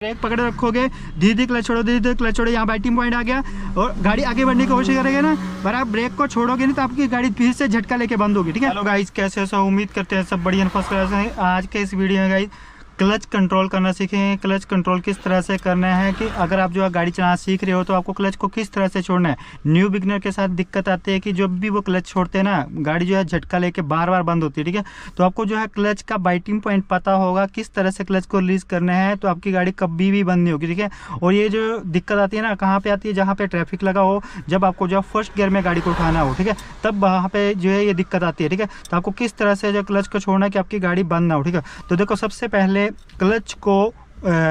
Break पकड़े रखोगे, धीरे धीरे क्लच छोड़ो, धीरे धीरे क्लच छोड़ो, यहाँ बाइटिंग पॉइंट आ गया और गाड़ी आगे बढ़ने की कोशिश करेंगे ना, पर आप ब्रेक को छोड़ोगे नहीं तो आपकी गाड़ी फिर से झटका लेके बंद होगी। ठीक है, हेलो गाइस, कैसे हो? उम्मीद करते हैं सब बढ़िया फर्स्ट क्लास है। आज के इस वीडियो में गाइस क्लच कंट्रोल करना सीखेंगे। क्लच कंट्रोल किस तरह से करना है कि अगर आप जो है गाड़ी चलाना सीख रहे हो तो आपको क्लच को किस तरह से छोड़ना है। न्यू बिगनर के साथ दिक्कत आती है कि जब भी वो क्लच छोड़ते हैं ना, गाड़ी जो है झटका लेके बार बार बंद होती है। ठीक है, तो आपको जो है क्लच का बाइटिंग पॉइंट पता होगा, किस तरह से क्लच को रिलीज करना है, तो आपकी गाड़ी कभी भी बंद नहीं होगी। ठीक है, और ये जो दिक्कत आती है ना, कहाँ पे आती है? जहाँ पे ट्रैफिक लगा हो, जब आपको जो है फर्स्ट गियर में गाड़ी को उठाना हो, ठीक है, तब वहाँ पे जो है ये दिक्कत आती है। ठीक है, तो आपको किस तरह से जो क्लच को छोड़ना है कि आपकी गाड़ी बंद ना हो। ठीक है, तो देखो सबसे पहले क्लच को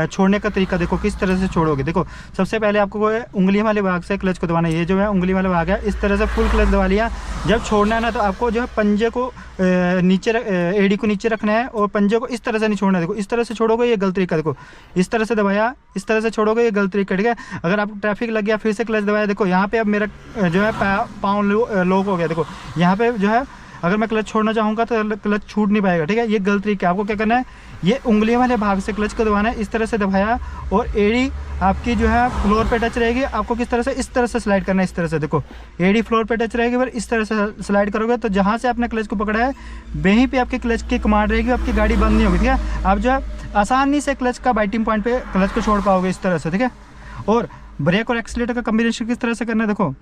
छोड़ने का तरीका देखो किस तरह से छोड़ोगे। देखो सबसे पहले आपको उंगली वाले भाग से क्लच को दबाना है। ये जो है उंगली वाला भाग है, इस तरह से फुल क्लच दबा लिया। जब छोड़ना है ना तो आपको जो है पंजे को नीचे एड़ी को नीचे रखना है और पंजे को इस तरह से नहीं छोड़ना है। देखो इस तरह से छोड़ोगे, ये गलत तरीका। देखो इस तरह से दबाया, इस तरह से छोड़ोगे, ये गलत तरीका। ठीक है, अगर आपको ट्रैफिक लग गया फिर से क्लच दबाया, देखो यहाँ पे अब मेरा जो है पाँव लॉक हो गया। देखो यहाँ पे जो है अगर मैं क्लच छोड़ना चाहूँगा तो क्लच छूट नहीं पाएगा। ठीक है, ये गलत तरीका है। आपको क्या करना है, ये उंगलियों वाले भाग से क्लच को दबाना है। इस तरह से दबाया और एड़ी आपकी जो है फ्लोर पे टच रहेगी। आपको किस तरह से, इस तरह से स्लाइड करना है। इस तरह से देखो एड़ी फ्लोर पे टच रहेगी, पर इस तरह से स्लाइड करोगे तो जहाँ से आपने क्लच को पकड़ा है वहीं पे आपकी क्लच की कमांड रहेगी, आपकी गाड़ी बंद नहीं होगी। ठीक है, आप जो है आसानी से क्लच का बाइटिंग पॉइंट पे क्लच को छोड़ पाओगे इस तरह से। ठीक है, और ब्रेक और एक्सीलेटर का कॉम्बिनेशन किस तरह से करना है। देखो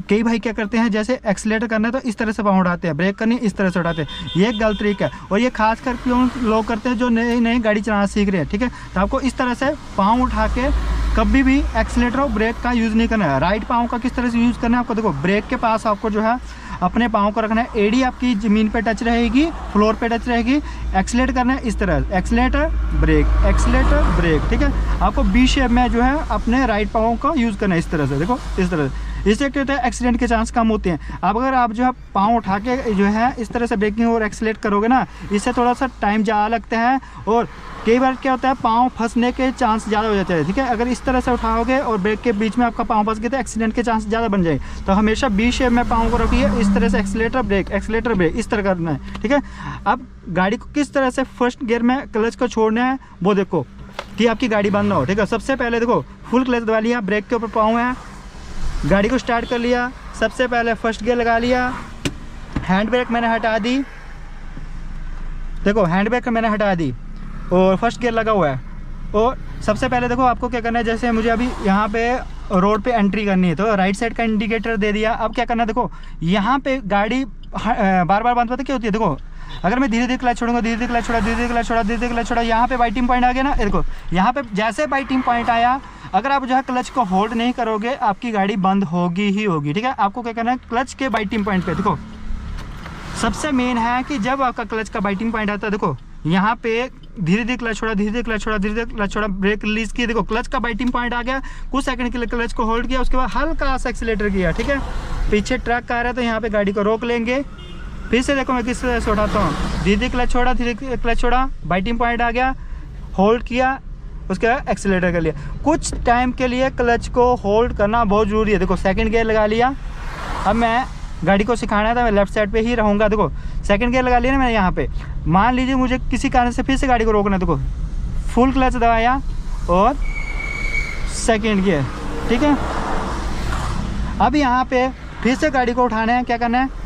कई भाई क्या करते हैं, जैसे एक्सीलेटर करना है तो इस तरह से पाँव उठाते हैं, ब्रेक करनी इस तरह से उठाते हैं। ये एक गलत तरीका है और ये खास कर क्यों लोग करते हैं जो नई गाड़ी चलाना सीख रहे हैं। ठीक है, तो आपको इस तरह से पाँव उठा के कभी भी एक्सीलेटर और ब्रेक का यूज़ नहीं करना है। राइट पाँव का किस तरह से यूज़ करना है आपको, देखो ब्रेक के पास आपको जो है अपने पाँव को रखना है, एड़ी आपकी ज़मीन पे टच रहेगी, फ्लोर पे टच रहेगी। एक्सीलेट करना है इस तरह, एक्सीलेटर ब्रेक, एक्सीलेटर ब्रेक। ठीक है, आपको बी शेप में जो है अपने राइट पाँव का यूज़ करना है इस तरह से। देखो इस तरह से, इससे क्या होता है, एक्सीडेंट के चांस कम होते हैं। अब अगर आप जो है पाँव उठा के जो है इस तरह से ब्रेकिंग और एक्सीलेट करोगे ना, इससे थोड़ा सा टाइम ज़्यादा लगता है और कई बार क्या होता है पाँव फंसने के चांस ज़्यादा हो जाते हैं। ठीक है, अगर इस तरह से उठाओगे और ब्रेक के बीच में आपका पाँव फंस गया तो एक्सीडेंट के चांस ज़्यादा बन जाए। तो हमेशा बी शेप में पाँव को रखिए, इस तरह से एक्सीलेटर ब्रेक, एक्सीलेटर ब्रेक, इस तरह करना है। ठीक है, अब गाड़ी को किस तरह से फर्स्ट गियर में क्लच को छोड़ना है वो देखो कि आपकी गाड़ी बंद ना हो। ठीक है, सबसे पहले देखो फुल क्लच दबा लिया, ब्रेक के ऊपर पाँव है, गाड़ी को स्टार्ट कर लिया। सबसे पहले फर्स्ट गियर लगा लिया, हैंड ब्रेक मैंने हटा दी। देखो हैंड ब्रेक मैंने हटा दी और फर्स्ट गियर लगा हुआ है। और सबसे पहले देखो आपको क्या करना है, जैसे मुझे अभी यहाँ पे रोड पे एंट्री करनी है तो राइट साइड का इंडिकेटर दे दिया। अब क्या करना है, देखो यहाँ पे गाड़ी बार बार बंद पता क्या होती है। देखो अगर मैं धीरे धीरे क्लच छोड़ूंगा, धीरे धीरे क्लच छोड़ा, धीरे धीरे क्लच छोड़ा, धीरे धीरे क्लच छोड़ा, यहाँ पे बाइटिंग पॉइंट आ गया ना। देखो यहाँ पे जैसे बाइटिंग पॉइंट आया, अगर आप जो है क्लच को होल्ड नहीं करोगे आपकी गाड़ी बंद होगी ही होगी। ठीक है, आपको क्या करना है, क्लच के बाइटिंग पॉइंट पे देखो सबसे मेन है कि जब आपका क्लच का बाइटिंग पॉइंट आता है, देखो यहाँ पे धीरे धीरे क्लच छोड़ा, धीरे धीरे क्लच छोड़ा, धीरे धीरे क्लच छोड़ा, ब्रेक रिलीज की। देखो क्लच का बाइटिंग पॉइंट आ गया, कुछ सेकंड के लिए क्लच को होल्ड किया, उसके बाद हल्का सा एक्सीलेटर किया। ठीक है, पीछे ट्रक आ रहा है तो यहाँ पे गाड़ी को रोक लेंगे। फिर से देखो मैं किस तरह से उठाता हूँ, धीरे धीरे क्लच छोड़ा, धीरे क्लच छोड़ा, बाइटिंग पॉइंट आ गया, होल्ड किया, उसके बाद एक्सीलेटर कर लिया। कुछ टाइम के लिए क्लच को होल्ड करना बहुत ज़रूरी है। देखो सेकंड गियर लगा लिया, अब मैं गाड़ी को सिखाना था, मैं लेफ्ट साइड पे ही रहूँगा। देखो सेकंड गियर लगा लिया ना मैंने यहाँ पे, मान लीजिए मुझे किसी कारण से फिर से गाड़ी को रोकना है, देखो फुल क्लच दबाया और सेकंड गियर। ठीक है, अब यहाँ पे फिर से गाड़ी को उठाना है, क्या करना है,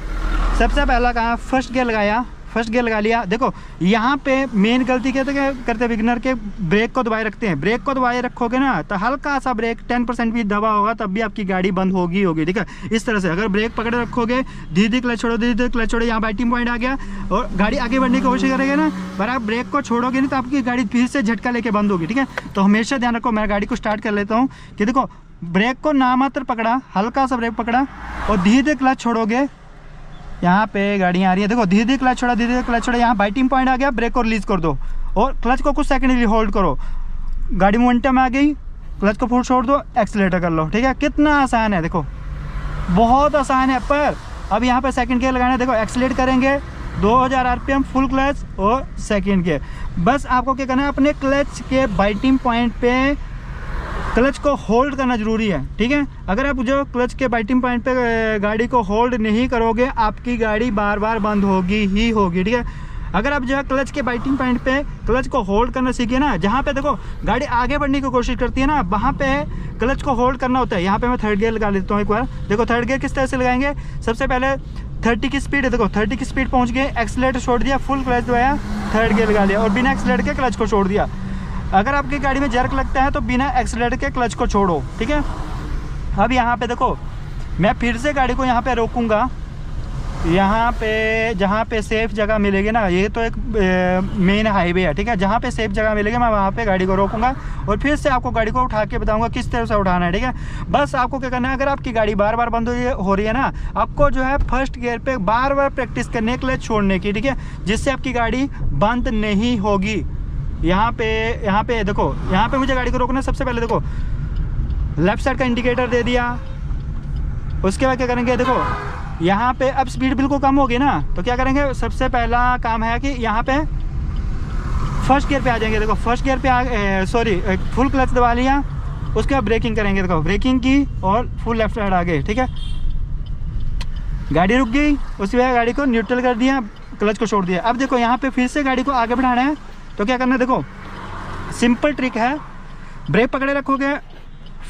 सबसे पहला कहा फर्स्ट गियर लगाया, फर्स्ट गियर लगा लिया। देखो यहाँ पे मेन गलती क्या करते हैं बिगिनर के, ब्रेक को दबाए रखते हैं। ब्रेक को दबाए रखोगे ना तो हल्का सा ब्रेक 10% भी दबा होगा तब भी आपकी गाड़ी बंद होगी। ठीक है, इस तरह से अगर ब्रेक पकड़े रखोगे, धीरे धीरे क्लच छोड़ो, धीरे धीरे क्लच छोड़ो, यहाँ बाइटिंग पॉइंट आ गया और गाड़ी आगे बढ़ने की कोशिश करेगा ना, पर आप ब्रेक को छोड़ोगे नहीं तो आपकी गाड़ी फिर से झटका लेके बंद होगी। ठीक है, तो हमेशा ध्यान रखो। मैं गाड़ी को स्टार्ट कर लेता हूँ कि देखो ब्रेक को नामात्र पकड़ा, हल्का सा ब्रेक पकड़ा और धीरे धीरे क्लच छोड़ोगे, यहाँ पे गाड़ियाँ आ रही है, देखो धीरे धीरे क्लच छोड़ा, धीरे धीरे क्लच छोड़ा, यहाँ बाइटिंग पॉइंट आ गया, ब्रेक को रिलीज कर दो और क्लच को कुछ सेकंड के लिए होल्ड करो, गाड़ी मोमेंटम आ गई, क्लच को फुल छोड़ दो, एक्सीलेटर कर लो। ठीक है, कितना आसान है, देखो बहुत आसान है। पर अब यहाँ पे सेकंड गियर लगाना है, देखो एक्सीलेट करेंगे 2000 RPM फुल क्लच और सेकंड गियर। बस आपको क्या करना है, अपने क्लच के बाइटिंग पॉइंट पे क्लच को होल्ड करना जरूरी है। ठीक है, अगर आप जो क्लच के बाइटिंग पॉइंट पे गाड़ी को होल्ड नहीं करोगे आपकी गाड़ी बार बार बंद होगी ही होगी। ठीक है, अगर आप जो है क्लच के बाइटिंग पॉइंट पे क्लच को होल्ड करना सीखिए ना, जहाँ पे देखो गाड़ी आगे बढ़ने की कोशिश करती है ना, वहाँ पे क्लच को होल्ड करना होता है। यहाँ पे मैं थर्ड गियर लगा लेता हूँ एक बार। देखो थर्ड गियर किस तरह से लगाएंगे, सबसे पहले 30 की स्पीड है, देखो 30 की स्पीड पहुँच गए, एक्सीलेटर छोड़ दिया, फुल क्लच दबाया, थर्ड गियर लगा लिया और बिना एक्सीलेटर के क्लच को छोड़ दिया। अगर आपकी गाड़ी में जर्क लगता है तो बिना एक्सीलेटर के क्लच को छोड़ो, ठीक है। अब यहाँ पे देखो मैं फिर से गाड़ी को यहाँ पे रोकूंगा, यहाँ पे जहाँ पे सेफ जगह मिलेगी ना, ये तो एक मेन हाईवे है, ठीक है, जहाँ पे सेफ जगह मिलेगी मैं वहाँ पे गाड़ी को रोकूंगा और फिर से आपको गाड़ी को उठा के बताऊंगा किस तरह से उठाना है, ठीक है। बस आपको क्या करना है, अगर आपकी गाड़ी बार बार बंद हो रही है ना, आपको जो है फर्स्ट गियर पे बार बार प्रैक्टिस करने के लिए छोड़ने की, ठीक है, जिससे आपकी गाड़ी बंद नहीं होगी। यहाँ पे देखो, यहाँ पे मुझे गाड़ी को रोकना है। सबसे पहले देखो लेफ्ट साइड का इंडिकेटर दे दिया, उसके बाद क्या करेंगे, देखो यहाँ पे अब स्पीड बिल्कुल कम होगी ना, तो क्या करेंगे, सबसे पहला काम है कि यहाँ पे फर्स्ट गियर पे आ जाएंगे। देखो फर्स्ट गियर पे फुल क्लच दबा लिया, उसके बाद ब्रेकिंग करेंगे। देखो ब्रेकिंग की और फुल लेफ्ट साइड आ गए, ठीक है, गाड़ी रुक गई, उसके बाद गाड़ी को न्यूट्रल कर दिया, क्लच को छोड़ दिया। अब देखो यहाँ पे फिर से गाड़ी को आगे बढ़ाना है, तो क्या करना है, देखो सिंपल ट्रिक है, ब्रेक पकड़े रखोगे,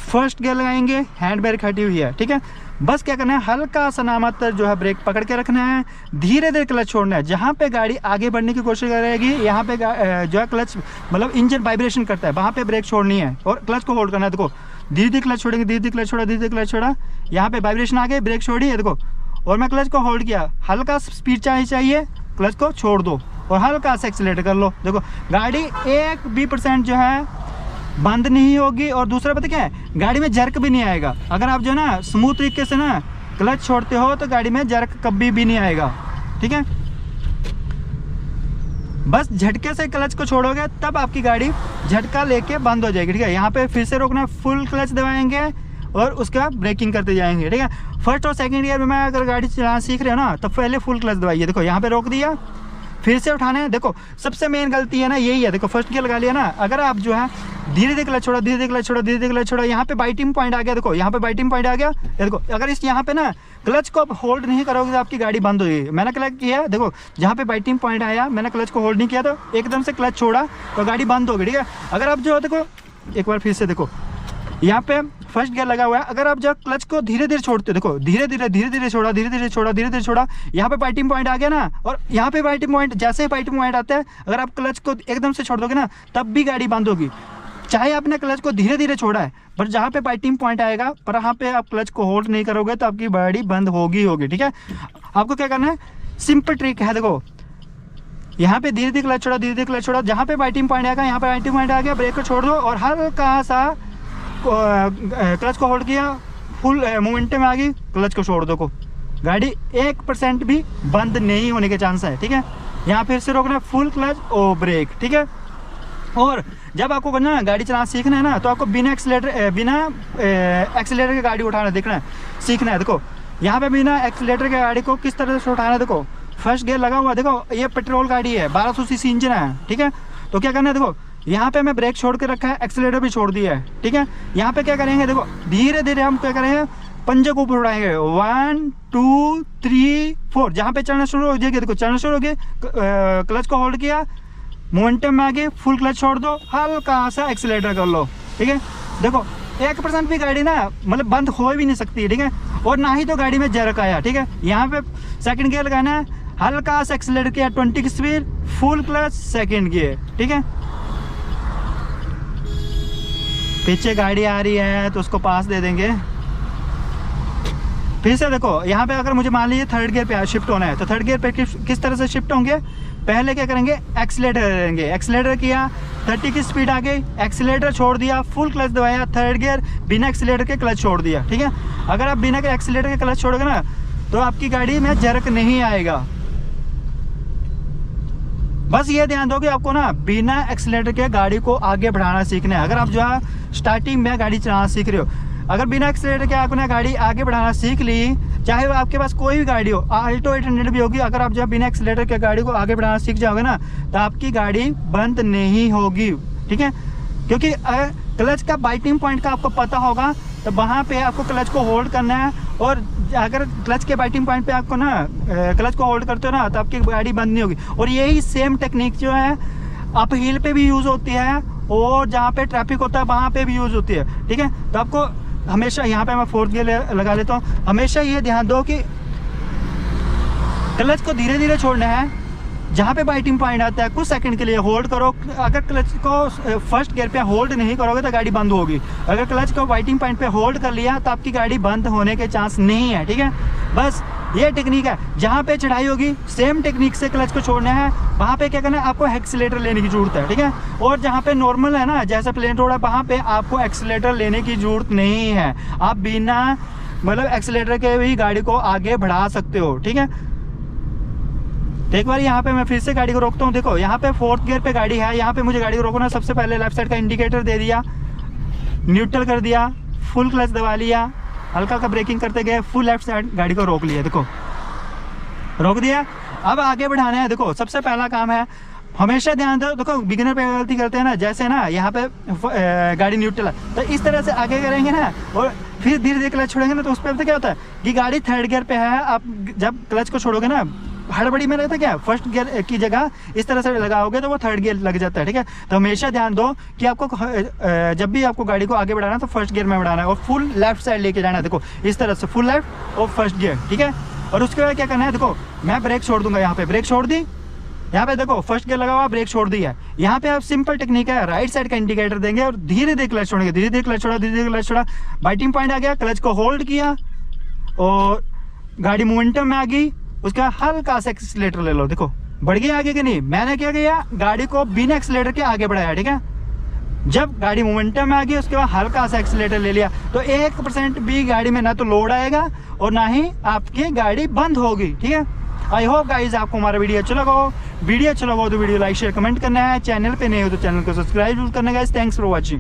फर्स्ट गियर लगाएंगे, हैंड ब्रेक हटी हुई है, ठीक है, बस क्या करना है, हल्का सा नामत जो है ब्रेक पकड़ के रखना है, धीरे धीरे क्लच छोड़ना है। जहाँ पे गाड़ी आगे बढ़ने की कोशिश करेगी, यहाँ पे जो है क्लच मतलब इंजन वाइब्रेशन करता है, वहाँ पे ब्रेक छोड़नी है और क्लच को होल्ड करना है। देखो धीरे धीरे क्लच छोड़ेंगे, धीरे धीरे क्लच छोड़ा, धीरे धीरे क्लच छोड़ा, यहाँ पे वाइब्रेशन आ गई, ब्रेक छोड़ी है, देखो, और मैं क्लच को होल्ड किया, हल्का स्पीड चाहिए, क्लच को छोड़ दो और हल्का सा एक्सीलेटर कर लो। देखो गाड़ी 1% जो है बंद नहीं होगी। और दूसरा पता क्या है, गाड़ी में जर्क भी नहीं आएगा। अगर आप जो ना स्मूथ तरीके से ना क्लच छोड़ते हो तो गाड़ी में जर्क कभी भी नहीं आएगा, ठीक है। बस झटके से क्लच को छोड़ोगे तब आपकी गाड़ी झटका लेके बंद हो जाएगी, ठीक है। यहाँ पे फिर से रोकना, फुल क्लच दबाएंगे और उसके बाद ब्रेकिंग करते जाएंगे, ठीक है। फर्स्ट और सेकंड गियर में अगर गाड़ी चलाना सीख रहे हो ना, तो पहले फुल क्लच दबाइए। देखो यहाँ पे रोक दिया, फिर से उठाना है। देखो सबसे मेन गलती है ना यही है, देखो फर्स्ट गियर लगा लिया ना, अगर आप जो है धीरे धीरे क्लच छोड़ा, धीरे धीरे क्लच छोड़ा, धीरे धीरे क्लच छोड़ा, यहाँ पे बाइटिंग पॉइंट आ गया, देखो यहाँ पे बाइटिंग पॉइंट आ गया, देखो अगर इस यहाँ पे ना क्लच को आप होल्ड नहीं करोगे तो आपकी गाड़ी बंद हो जाएगी। मैंने क्लच किया, देखो जहाँ पे बाइटिंग पॉइंट आया, मैंने क्लच को होल्ड नहीं किया तो एकदम से क्लच छोड़ा तो गाड़ी बंद हो गई, ठीक है। अगर आप जो देखो एक बार फिर से देखो, यहाँ पे फर्स्ट गियर लगा हुआ है, अगर आप जब क्लच को धीरे धीरे छोड़ते हो, देखो धीरे धीरे छोड़ा, धीरे धीरे छोड़ा, धीरे धीरे छोड़ा, यहाँ पे बाइटिंग पॉइंट आ गया ना, और यहाँ पे बाइटिंग पॉइंट, जैसे ही बाइटिंग पॉइंट आता है, अगर आप क्लच को एकदम से छोड़ दोगे ना, तब भी गाड़ी बंद होगी। चाहे आपने क्लच को धीरे धीरे छोड़ा है, पर जहाँ पे बाइटिंग पॉइंट आएगा, पर यहाँ पे आप क्लच को होल्ड नहीं करोगे तो आपकी गाड़ी बंद होगी, ठीक है। आपको क्या करना है, सिंपल ट्रिक है, देखो यहाँ पे धीरे धीरे क्लच छोड़ा, धीरे धीरे क्लच छोड़ा, जहाँ पे बाइटिंग पॉइंट आएगा, यहाँ पे बाइटिंग पॉइंट आ गया, ब्रेक को छोड़ दो और हल्का सा क्लच को होल्ड किया, फुल मोमेंटम आ गई, क्लच को छोड़ दो को, गाड़ी 1% भी बंद नहीं होने के चांस है, ठीक है। यहाँ फिर से रोकना, फुल क्लच और ब्रेक, ठीक है। और जब आपको करना गाड़ी चलाना सीखना है ना, तो आपको बिना एक्सीलेटर की गाड़ी उठाना सीखना है। देखो यहाँ पे बिना एक्सीलेटर की गाड़ी को किस तरह से उठाना है, देखो फर्स्ट गियर लगा हुआ, देखो ये पेट्रोल गाड़ी है, 1200 सीसी इंजन है, ठीक है। तो क्या करना है, देखो यहाँ पे मैं ब्रेक छोड़ के रखा है, एक्सीलेटर भी छोड़ दिया है, ठीक है। यहाँ पे क्या करेंगे, देखो धीरे धीरे हम क्या करेंगे, पंजे को ऊपर उड़ाएंगे, 1 2 3 4, जहाँ पे चलना शुरू हो जाएगी, देखो चलना शुरू हो गया, क्लच को होल्ड किया, मोमेंटम में आगे, फुल क्लच छोड़ दो, हल्का सा एक्सीलेटर कर लो, ठीक है। देखो 1% भी गाड़ी ना मतलब बंद हो भी नहीं सकती, ठीक है। और ना ही तो गाड़ी में जर्क आया, ठीक है। यहाँ पे सेकंड गियर लगाना है, हल्का सा एक्सीलेटर किया, 20 की speed, full clutch, second gear, ठीक है। पीछे गाड़ी आ रही है तो उसको पास दे देंगे। फिर से देखो यहाँ पे अगर मुझे मान लीजिए थर्ड गियर पे शिफ्ट होना है, तो थर्ड गियर पे किस तरह से शिफ्ट होंगे, पहले क्या करेंगे, एक्सीलेटर करेंगे, एक्सीलेटर किया, 30 की स्पीड आ गई, एक्सीलेटर छोड़ दिया, फुल क्लच दबाया, थर्ड गियर, बिना एक्सीलेटर के क्लच छोड़ दिया, ठीक है। अगर आप बिना एक्सीलेटर के क्लच छोड़ोगे ना, तो आपकी गाड़ी में जर्क नहीं आएगा। बस ये ध्यान दो कि आपको ना बिना एक्सीलेटर के गाड़ी को आगे बढ़ाना सीखना है। अगर आप जो है स्टार्टिंग में गाड़ी चलाना सीख रहे हो, अगर बिना एक्सीलेटर के आपने गाड़ी आगे बढ़ाना सीख ली, चाहे वो आपके पास कोई भी गाड़ी हो, आल्टो 800 भी होगी, अगर आप जो है बिना एक्सीलेटर के गाड़ी को आगे बढ़ाना सीख जाओगे ना, तो आपकी गाड़ी बंद नहीं होगी, ठीक है। क्योंकि क्लच का बाइटिंग पॉइंट का आपको पता होगा, तो वहाँ पे आपको क्लच को होल्ड करना है और अगर क्लच के बाइटिंग पॉइंट पे आपको ना क्लच को होल्ड करते हो ना तो आपकी गाड़ी बंद नहीं होगी। और यही सेम टेक्निक जो है अप हिल पे भी यूज़ होती है और जहाँ पे ट्रैफिक होता है वहाँ पे भी यूज़ होती है, ठीक है। तो आपको हमेशा यहाँ पे मैं 4th गियर लगा लेता हूँ, हमेशा ये ध्यान दो कि क्लच को धीरे धीरे छोड़ना है। जहाँ पे बाइटिंग पॉइंट आता है कुछ सेकंड के लिए होल्ड करो। अगर क्लच को फर्स्ट गियर पे होल्ड नहीं करोगे तो गाड़ी बंद होगी। अगर क्लच को बाइटिंग पॉइंट पे होल्ड कर लिया तो आपकी गाड़ी बंद होने के चांस नहीं है, ठीक है। बस ये टेक्निक है। जहाँ पे चढ़ाई होगी सेम टेक्निक से क्लच को छोड़ना है, वहाँ पे क्या करना है आपको एक्सीलेटर लेने की जरूरत है, ठीक है। और जहाँ पे नॉर्मल है ना, जैसे प्लेन रोड है, वहाँ पे आपको एक्सीलेटर लेने की जरूरत नहीं है। आप बिना मतलब एक्सीलेटर के भी गाड़ी को आगे बढ़ा सकते हो, ठीक है। तो एक बार यहाँ पे मैं फिर से गाड़ी को रोकता हूँ। देखो यहाँ पे 4th गियर पे गाड़ी है, यहाँ पे मुझे गाड़ी को रोकना। सबसे पहले लेफ्ट साइड का इंडिकेटर दे दिया, न्यूट्रल कर दिया, फुल क्लच दबा लिया, हल्का का ब्रेकिंग करते गए, फुल लेफ्ट साइड गाड़ी को रोक लिया। देखो रोक दिया। अब आगे बढ़ाना है। देखो सबसे पहला काम है, हमेशा ध्यान दो। देखो बिगिनर पे गलती करते हैं ना, जैसे ना यहाँ पे गाड़ी न्यूट्रल है तो इस तरह से आगे करेंगे ना और फिर धीरे धीरे क्लच छोड़ेंगे ना, तो उस पर पता क्या होता है कि गाड़ी 3rd गियर पे है। आप जब क्लच को छोड़ोगे ना, हड़बड़ी में रहता है क्या, फर्स्ट गियर की जगह इस तरह से लगाओगे तो वो 3rd गियर लग जाता है, ठीक है। तो हमेशा ध्यान दो कि आपको जब भी आपको गाड़ी को आगे बढ़ाना है तो फर्स्ट गियर में बढ़ाना है और फुल लेफ्ट साइड लेके जाना है। देखो इस तरह से फुल लेफ्ट और फर्स्ट गियर, ठीक है। और उसके बाद क्या करना है, देखो मैं ब्रेक छोड़ दूंगा, यहाँ पे ब्रेक छोड़ दी, यहाँ पे देखो फर्स्ट गियर लगा हुआ, ब्रेक छोड़ दी है। यहाँ पे आप सिंपल टेक्निक है, राइट साइड का इंडिकेटर देंगे और धीरे धीरे क्लच छोड़ेंगे, धीरे धीरे क्लच छोड़ा, धीरे धीरे क्लच छोड़ा। बाइटिंग पॉइंट आ गया, क्लच को होल्ड किया और गाड़ी मोमेंटम में आ गई। उसका हल्का सा एक्सीलेटर ले लो। देखो बढ़ गया आगे कि नहीं। मैंने क्या किया, गाड़ी को बिना एक्सीलेटर के आगे बढ़ाया, ठीक है। जब गाड़ी मोमेंटम में आ गई उसके बाद हल्का सा एक्सीलेटर ले लिया तो 1% भी गाड़ी में ना तो लोड आएगा और ना ही आपकी गाड़ी बंद होगी, ठीक है। आई होप गाइज आपको हमारा वीडियो अच्छा लगा हो। वीडियो अच्छा लगा हो तो वीडियो लाइक शेयर कमेंट करना है। चैनल पे नहीं हो तो चैनल को सब्सक्राइब करना है गाइज। Thanks for watching.